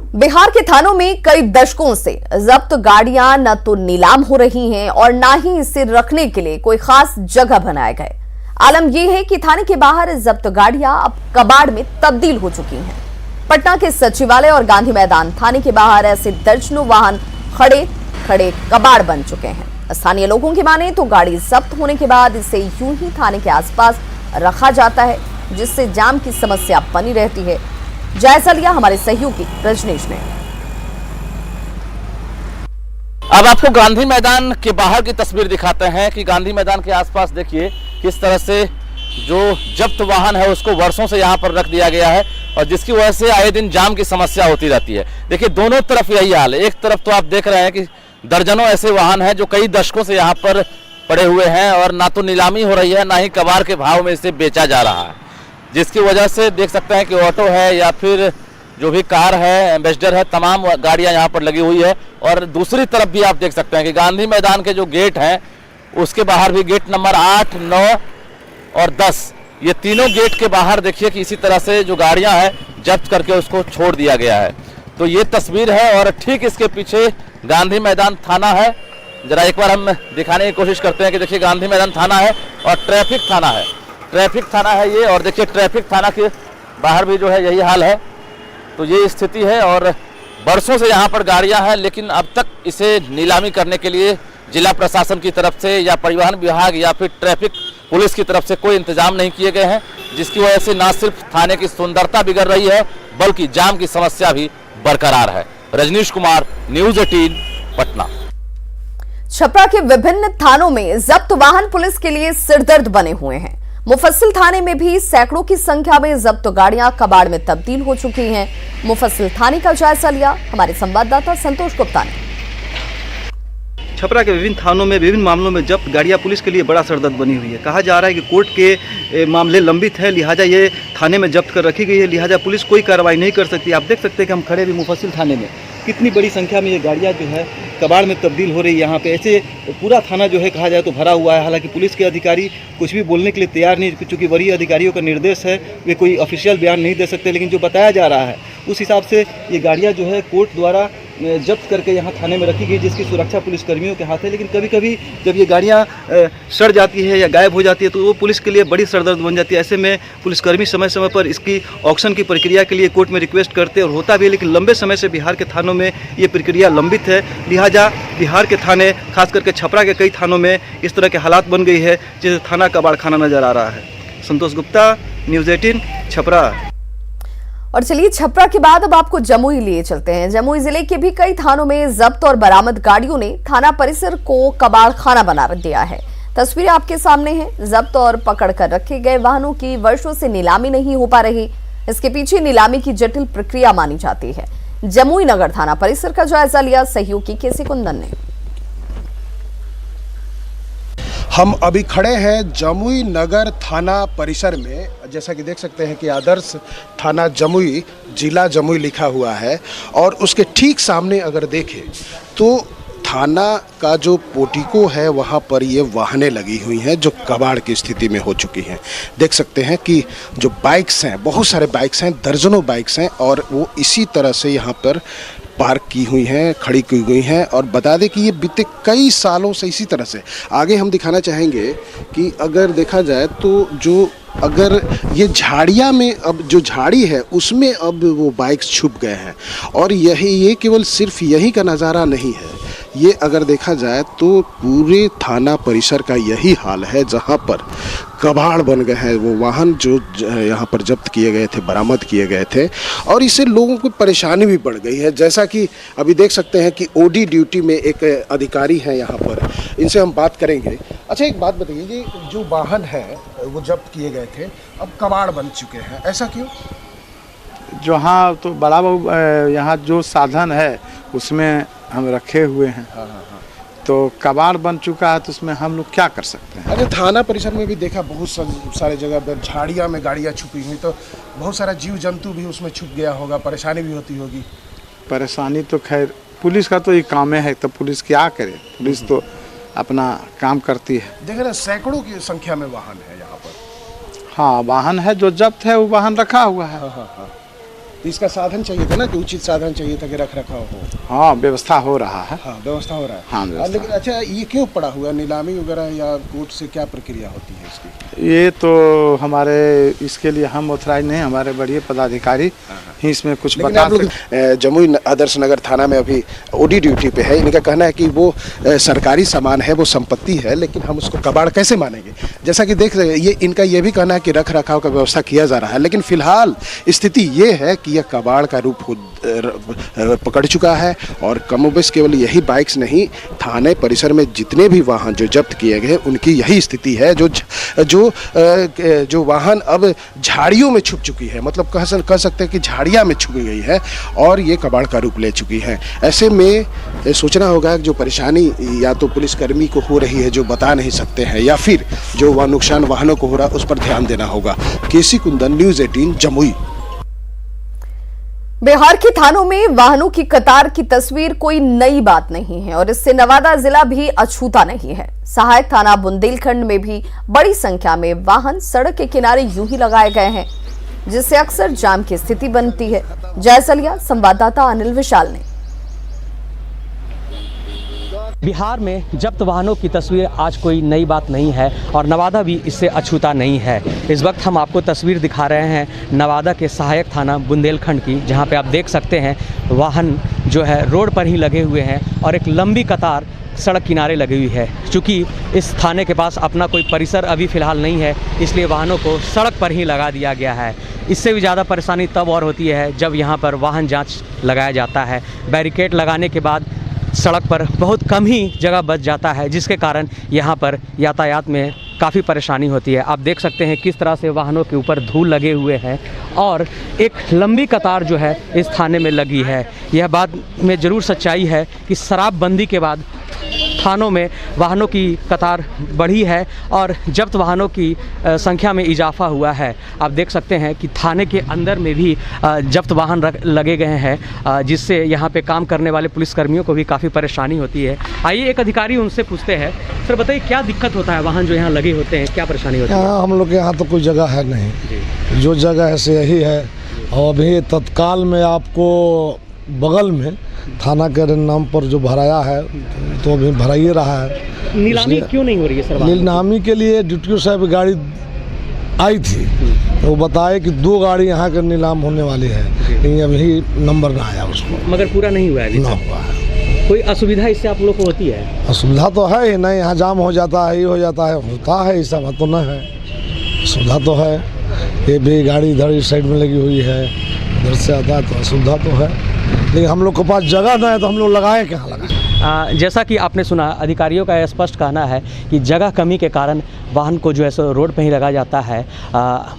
बिहार के थानों में कई दशकों से जब्त गाड़ियां न तो नीलाम हो रही हैं और न ही इसे रखने के लिए कोई खास जगह बनाए गए। आलम यह है कि थाने के बाहर जब्त गाड़ियां अब कबाड़ में तब्दील हो चुकी हैं। पटना के सचिवालय और गांधी मैदान थाने के बाहर ऐसे दर्जनों वाहन खड़े खड़े कबाड़ बन चुके हैं। स्थानीय लोगों की माने तो गाड़ी जब्त होने के बाद इसे यूं ही थाने के आसपास रखा जाता है, जिससे जाम की समस्या बनी रहती है। जायजा लिया हमारे सहयोगी रजनीश ने। अब आपको गांधी मैदान के बाहर की तस्वीर दिखाते हैं कि गांधी मैदान के आसपास देखिए किस तरह से जो जब्त वाहन है उसको वर्षों से यहाँ पर रख दिया गया है और जिसकी वजह से आए दिन जाम की समस्या होती रहती है। देखिए दोनों तरफ यही हाल है। एक तरफ तो आप देख रहे हैं कि दर्जनों ऐसे वाहन हैं जो कई दशकों से यहाँ पर पड़े हुए हैं और ना तो नीलामी हो रही है ना ही कबाड़ के भाव में इसे बेचा जा रहा है, जिसकी वजह से देख सकते हैं कि ऑटो है या फिर जो भी कार है, एम्बेसडर है, तमाम गाड़ियां यहाँ पर लगी हुई है। और दूसरी तरफ भी आप देख सकते हैं कि गांधी मैदान के जो गेट हैं उसके बाहर भी गेट नंबर 8, 9 और 10, ये तीनों गेट के बाहर देखिए कि इसी तरह से जो गाड़ियां हैं जब्त करके उसको छोड़ दिया गया है। तो ये तस्वीर है और ठीक इसके पीछे गांधी मैदान थाना है। जरा एक बार हम दिखाने की कोशिश करते हैं कि देखिए गांधी मैदान थाना है और ट्रैफिक थाना है। ट्रैफिक थाना है ये, और देखिए ट्रैफिक थाना के बाहर भी जो है यही हाल है। तो ये स्थिति है और बरसों से यहाँ पर गाड़ियाँ हैं, लेकिन अब तक इसे नीलामी करने के लिए जिला प्रशासन की तरफ से या परिवहन विभाग या फिर ट्रैफिक पुलिस की तरफ से कोई इंतजाम नहीं किए गए हैं, जिसकी वजह से न सिर्फ थाने की सुंदरता बिगड़ रही है बल्कि जाम की समस्या भी बरकरार है। रजनीश कुमार, न्यूज़ 18, पटना। छपरा के विभिन्न थानों में जब्त वाहन पुलिस के लिए सिरदर्द बने हुए हैं। मुफस्सिल थाने में भी सैकड़ों की संख्या में जब्त गाड़ियां कबाड़ में तब्दील हो चुकी हैं। मुफस्सिल थाने का जायजा लिया हमारे संवाददाता संतोष गुप्ता ने। छपरा के विभिन्न थानों में विभिन्न मामलों में जब्त गाड़ियां पुलिस के लिए बड़ा सरदर्द बनी हुई है। कहा जा रहा है कि कोर्ट के मामले लंबित है, लिहाजा ये थाने में जब्त कर रखी गई है, लिहाजा पुलिस कोई कार्रवाई नहीं कर सकती। आप देख सकते हैं कि हम खड़े भी मुफस्सिल थाने में, कितनी बड़ी संख्या में ये गाड़ियाँ जो है कबाड़ में तब्दील हो रही है। यहाँ पे ऐसे पूरा थाना जो है कहा जाए तो भरा हुआ है। हालांकि पुलिस के अधिकारी कुछ भी बोलने के लिए तैयार नहीं, क्योंकि वरीय अधिकारियों का निर्देश है, वे कोई ऑफिशियल बयान नहीं दे सकते। लेकिन जो बताया जा रहा है उस हिसाब से ये गाड़ियाँ जो है कोर्ट द्वारा जब्त करके यहाँ थाने में रखी गई, जिसकी सुरक्षा पुलिसकर्मियों के हाथ है। लेकिन कभी कभी जब ये गाड़ियाँ सड़ जाती है या गायब हो जाती है तो वो पुलिस के लिए बड़ी सरदर्द बन जाती है। ऐसे में पुलिसकर्मी समय समय पर इसकी ऑक्शन की प्रक्रिया के लिए कोर्ट में रिक्वेस्ट करते हैं और होता भी है, लेकिन लंबे समय से बिहार के थानों में ये प्रक्रिया लंबित है। लिहाजा बिहार के थाने, खास करके छपरा के कई थानों में इस तरह के हालात बन गई है जैसे थाना कबाड़ खाना नजर आ रहा है। संतोष गुप्ता, न्यूज़ 18, छपरा। और चलिए छपरा के बाद अब आपको जमुई लिए चलते हैं। जमुई जिले के भी कई थानों में जब्त और बरामद गाड़ियों ने थाना परिसर को कबाड़ खाना बना दिया है। तस्वीरें आपके सामने हैं। जब्त और पकड़ कर रखे गए वाहनों की वर्षों से नीलामी नहीं हो पा रही। इसके पीछे नीलामी की जटिल प्रक्रिया मानी जाती है। जमुई नगर थाना परिसर का जायजा लिया सहयोगी केसी कुंदन ने। हम अभी खड़े हैं जमुई नगर थाना परिसर में। जैसा कि देख सकते हैं कि आदर्श थाना जमुई, जिला जमुई लिखा हुआ है और उसके ठीक सामने अगर देखें तो थाना का जो पोर्टिको है वहाँ पर ये वाहनें लगी हुई हैं जो कबाड़ की स्थिति में हो चुकी हैं। देख सकते हैं कि जो बाइक्स हैं, बहुत सारे बाइक्स हैं, दर्जनों बाइक्स हैं और वो इसी तरह से यहाँ पर पार्क की हुई हैं, खड़ी की हुई हैं। और बता दें कि ये बीते कई सालों से इसी तरह से। आगे हम दिखाना चाहेंगे कि अगर देखा जाए तो जो अगर ये झाड़ियाँ में, अब जो झाड़ी है उसमें अब वो बाइक्स छुप गए हैं और ये केवल सिर्फ यही का नज़ारा नहीं है। ये अगर देखा जाए तो पूरे थाना परिसर का यही हाल है जहाँ पर कबाड़ बन गए हैं वो वाहन जो यहाँ पर जब्त किए गए थे, बरामद किए गए थे। और इससे लोगों को परेशानी भी बढ़ गई है। जैसा कि अभी देख सकते हैं कि ओडी ड्यूटी में एक अधिकारी हैं यहाँ पर, इनसे हम बात करेंगे। अच्छा एक बात बताइए, ये जो वाहन है वो जब्त किए गए थे अब कबाड़ बन चुके हैं, ऐसा क्यों? जो हाँ तो बड़ा बाबू यहाँ जो साधन है उसमें हम रखे हुए हैं। हाँ। तो कबाड़ बन चुका है तो उसमें हम लोग क्या कर सकते हैं। अरे थाना परिसर में भी देखा बहुत सारे जगह पर झाड़ियाँ में गाड़ियाँ छुपी हुई, तो बहुत सारा जीव जंतु भी उसमें छुप गया होगा, परेशानी भी होती होगी। परेशानी तो खैर पुलिस का तो ये काम है, तो पुलिस क्या करे, पुलिस तो अपना काम करती है। देखे ना सैकड़ों की संख्या में वाहन है यहाँ पर। हाँ वाहन है, जो जब्त है वो वाहन रखा हुआ है। हाँ। तो इसका साधन चाहिए था ना, कि उचित साधन चाहिए था कि रख रखाव हो। हाँ, व्यवस्था हो रहा है। हाँ, व्यवस्था हो रहा है। हाँ, व्यवस्था। लेकिन अच्छा, ये क्यों पड़ा हुआ, नीलामी वगैरह या कोर्ट से क्या प्रक्रिया होती है इसकी? ये तो हमारे इसके लिए हम ऑथराइज नहीं, हमारे बड़े पदाधिकारी ही इसमें कुछ लेकिन बता आप लोग जमुई आदर्श नगर थाना में अभी ओडी ड्यूटी पे है, इनका कहना है कि वो सरकारी सामान है, वो संपत्ति है, लेकिन हम उसको कबाड़ कैसे मानेंगे? जैसा कि देख रहे हैं, ये इनका ये भी कहना है कि रख रखाव का व्यवस्था किया जा रहा है, लेकिन फिलहाल स्थिति ये है कि यह कबाड़ का रूप पकड़ चुका है। और कमोबेश केवल यही बाइक्स नहीं, थाने परिसर में जितने भी वाहन जो जब्त किए गए उनकी यही स्थिति है। जो वाहन अब झाड़ियों में छुप चुकी है, मतलब कह सकते हैं कि झाड़ियाँ में छुप गई है और ये कबाड़ का रूप ले चुकी है। ऐसे में सोचना होगा कि जो परेशानी या तो पुलिसकर्मी को हो रही है जो बता नहीं सकते हैं, या फिर जो वह नुकसान वाहनों को हो रहा है उस पर ध्यान देना होगा। केसी कुंदन, न्यूज़ 18 जमुई। बिहार के थानों में वाहनों की कतार की तस्वीर कोई नई बात नहीं है और इससे नवादा जिला भी अछूता नहीं है। सहायक थाना बुंदेलखंड में भी बड़ी संख्या में वाहन सड़क के किनारे यूं ही लगाए गए हैं, जिससे अक्सर जाम की स्थिति बनती है। जायसलिया संवाददाता अनिल विशाल ने। बिहार में जब्त वाहनों की तस्वीर आज कोई नई बात नहीं है और नवादा भी इससे अछूता नहीं है। इस वक्त हम आपको तस्वीर दिखा रहे हैं नवादा के सहायक थाना बुंदेलखंड की, जहां पे आप देख सकते हैं वाहन जो है रोड पर ही लगे हुए हैं और एक लंबी कतार सड़क किनारे लगी हुई है। चूँकि इस थाने के पास अपना कोई परिसर अभी फ़िलहाल नहीं है, इसलिए वाहनों को सड़क पर ही लगा दिया गया है। इससे भी ज़्यादा परेशानी तब और होती है जब यहाँ पर वाहन जाँच लगाया जाता है। बैरिकेड लगाने के बाद सड़क पर बहुत कम ही जगह बच जाता है, जिसके कारण यहाँ पर यातायात में काफ़ी परेशानी होती है। आप देख सकते हैं किस तरह से वाहनों के ऊपर धूल लगे हुए हैं और एक लंबी कतार जो है इस थाने में लगी है। यह बात में ज़रूर सच्चाई है कि शराबबंदी के बाद थानों में वाहनों की कतार बढ़ी है और जब्त वाहनों की संख्या में इजाफा हुआ है। आप देख सकते हैं कि थाने के अंदर में भी जब्त वाहन लगे गए हैं, जिससे यहाँ पे काम करने वाले पुलिसकर्मियों को भी काफ़ी परेशानी होती है। आइए एक अधिकारी उनसे पूछते हैं। सर बताइए, क्या दिक्कत होता है, वाहन जो यहाँ लगे होते हैं क्या परेशानी होती है? यहाँ हम लोग के यहाँ तो कोई जगह है नहीं, जो जगह है से यही है। और अभी तत्काल में आपको बगल में थाना के नाम पर जो भराया है तो अभी भरा ही रहा है। नीलामी क्यों नहीं हो रही है सर? नीलामी के लिए ड्यूटी साहब गाड़ी आई थी तो वो बताए कि 2 गाड़ी यहाँ के नीलाम होने वाली है, लेकिन अभी नंबर ना आया उसको, मगर पूरा नहीं हुआ है। ना हुआ है। कोई असुविधा इससे आप लोग को होती है? असुविधा तो है ही नहीं, यहाँ जाम हो जाता है, ये हो जाता है, होता है, ऐसा बात तो न है। असुविधा तो है, ये भी गाड़ी इधर इस साइड में लगी हुई है, इधर से आता है तो असुविधा तो है, लेकिन हम लोग के पास जगह ना है तो हम लोग लगाएं कहाँ लगाएं। जैसा कि आपने सुना, अधिकारियों का स्पष्ट कहना है कि जगह कमी के कारण वाहन को जो है सो रोड पर ही लगा जाता है।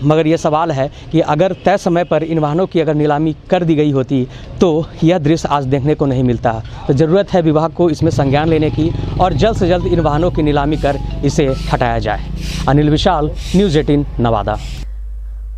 मगर ये सवाल है कि अगर तय समय पर इन वाहनों की अगर नीलामी कर दी गई होती तो यह दृश्य आज देखने को नहीं मिलता। तो ज़रूरत है विभाग को इसमें संज्ञान लेने की और जल्द से जल्द इन वाहनों की नीलामी कर इसे हटाया जाए। अनिल विशाल, न्यूज़ 18 नवादा।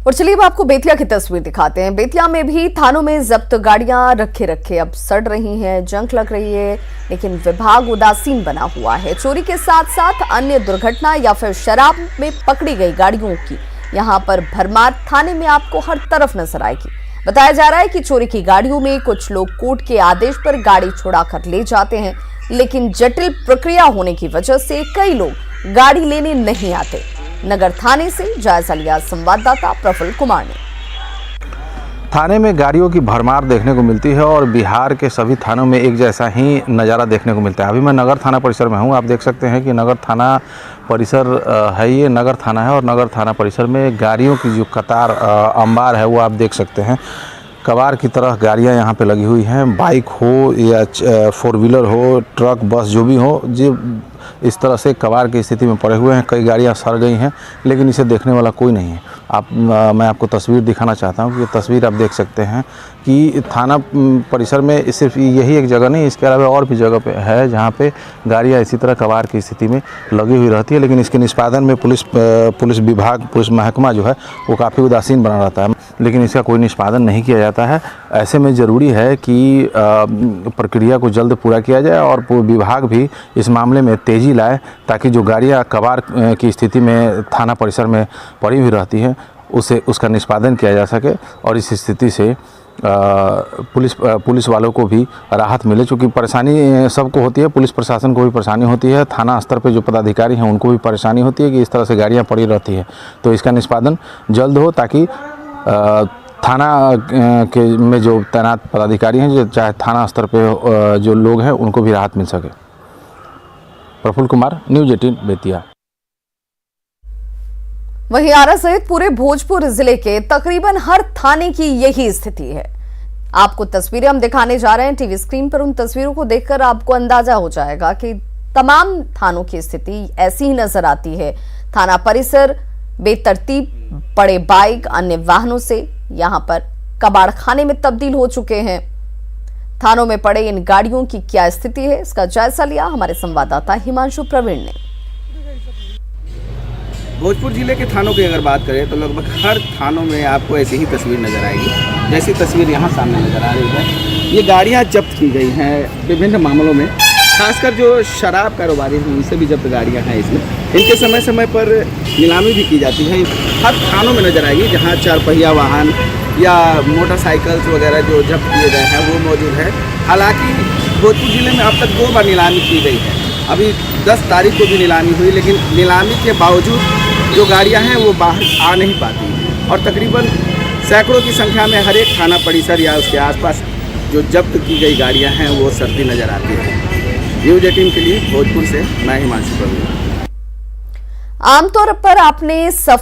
और चलिए अब आपको बेतिया की तस्वीर दिखाते हैं। बेतिया में भी थानों में जब्त गाड़ियां रखे अब सड़ रही हैं, जंग लग रही है, लेकिन विभाग उदासीन बना हुआ है। चोरी के साथ साथ अन्य दुर्घटना या फिर शराब में पकड़ी गई गाड़ियों की यहां पर भरमार थाने में आपको हर तरफ नजर आएगी। बताया जा रहा है कि चोरी की गाड़ियों में कुछ लोग कोर्ट के आदेश पर गाड़ी छुड़ा कर ले जाते हैं, लेकिन जटिल प्रक्रिया होने की वजह से कई लोग गाड़ी लेने नहीं आते। नगर थाने से जायजा लिया संवाददाता प्रफुल्ल कुमार ने। थाने में गाड़ियों की भरमार देखने को मिलती है और बिहार के सभी थानों में एक जैसा ही नज़ारा देखने को मिलता है। अभी मैं नगर थाना परिसर में हूँ। आप देख सकते हैं कि नगर थाना परिसर है, ये नगर थाना है और नगर थाना परिसर में गाड़ियों की जो कतार अंबार है वो आप देख सकते हैं। कबाड़ की तरह गाड़ियाँ यहाँ पे लगी हुई हैं, बाइक हो या 4 व्हीलर हो, ट्रक, बस जो भी हो, जो इस तरह से कबाड़ की स्थिति में पड़े हुए हैं। कई गाड़ियाँ सड़ गई हैं, लेकिन इसे देखने वाला कोई नहीं है। मैं आपको तस्वीर दिखाना चाहता हूँ कि ये तस्वीर आप देख सकते हैं कि थाना परिसर में सिर्फ यही एक जगह नहीं, इसके अलावा और भी जगह पे है जहाँ पे गाड़ियाँ इसी तरह कबाड़ की स्थिति में लगी हुई रहती है, लेकिन इसके निष्पादन में पुलिस विभाग, पुलिस महकमा जो है वो काफ़ी उदासीन बना रहता है, लेकिन इसका कोई निष्पादन नहीं किया जाता है। ऐसे में ज़रूरी है कि प्रक्रिया को जल्द पूरा किया जाए और विभाग भी इस मामले में तेज़ी लाए, ताकि जो गाड़ियाँ कबाड़ की स्थिति में थाना परिसर में पड़ी हुई रहती हैं उसका निष्पादन किया जा सके और इस स्थिति से पुलिस वालों को भी राहत मिले, चूँकि परेशानी सबको होती है, पुलिस प्रशासन को भी परेशानी होती है, थाना स्तर पे जो पदाधिकारी हैं उनको भी परेशानी होती है कि इस तरह से गाड़ियाँ पड़ी रहती है। तो इसका निष्पादन जल्द हो ताकि थाना के में जो तैनात पदाधिकारी हैं, जो चाहे थाना स्तर पे जो लोग हैं, उनको भी राहत मिल सके। प्रफुल्ल कुमार, न्यूज़ 18 बेतिया। वहीं आरा सहित पूरे भोजपुर जिले के तकरीबन हर थाने की यही स्थिति है। आपको तस्वीरें हम दिखाने जा रहे हैं टीवी स्क्रीन पर। उन तस्वीरों को देखकर आपको अंदाजा हो जाएगा कि तमाम थानों की स्थिति ऐसी ही नजर आती है। थाना परिसर बेतरतीब पड़े बाइक, अन्य वाहनों से यहां पर कबाड़खाने में तब्दील हो चुके हैं। थानों में पड़े इन गाड़ियों की क्या स्थिति है, इसका जायजा लिया हमारे संवाददाता हिमांशु प्रवीण ने। भोजपुर जिले के थानों की अगर बात करें तो लगभग हर थानों में आपको ऐसी ही तस्वीर नजर आएगी, जैसी तस्वीर यहाँ सामने नजर आ रही है। ये गाड़ियाँ जब्त की गई हैं विभिन्न मामलों में, खासकर जो शराब कारोबारी हैं उनसे भी जब्त गाड़ियाँ हैं इसमें। इनके समय समय पर नीलामी भी की जाती है। हर थानों में नजर आएगी जहाँ 4 पहिया वाहन या मोटरसाइकिल्स वगैरह जो जब्त किए गए हैं वो मौजूद है। हालांकि भोजपुर जिले में अब तक 2 बार नीलामी की गई है। अभी 10 तारीख को भी नीलामी हुई, लेकिन नीलामी के बावजूद जो गाड़ियां हैं वो बाहर आ नहीं पाती और तकरीबन सैकड़ों की संख्या में हर एक थाना परिसर या उसके आसपास जो जब्त की गई गाड़ियां हैं वो सड़ती नजर आती है। न्यूज़ 18 के लिए भोजपुर से मैं हिमांशु प्रवीण। आमतौर पर आपने सफेद